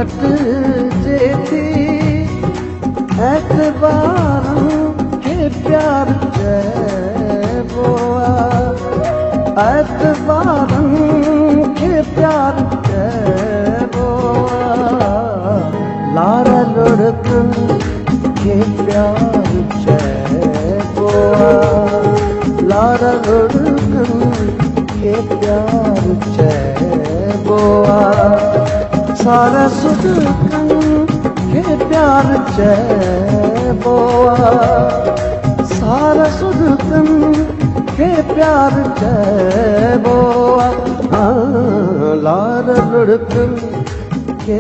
कटजे थी एतबारन के प्यार चइबो आहे एतबारन के प्यार चइबो आहे लारा लुढ़कन के प्यार चइबो आहे लारा लुढ़कन के प्यार चइबो आहे सारा सुदकन के प्यार चइबो आहे सारा सुदकन के प्यार चइबो आहे लारा लुढ़कन के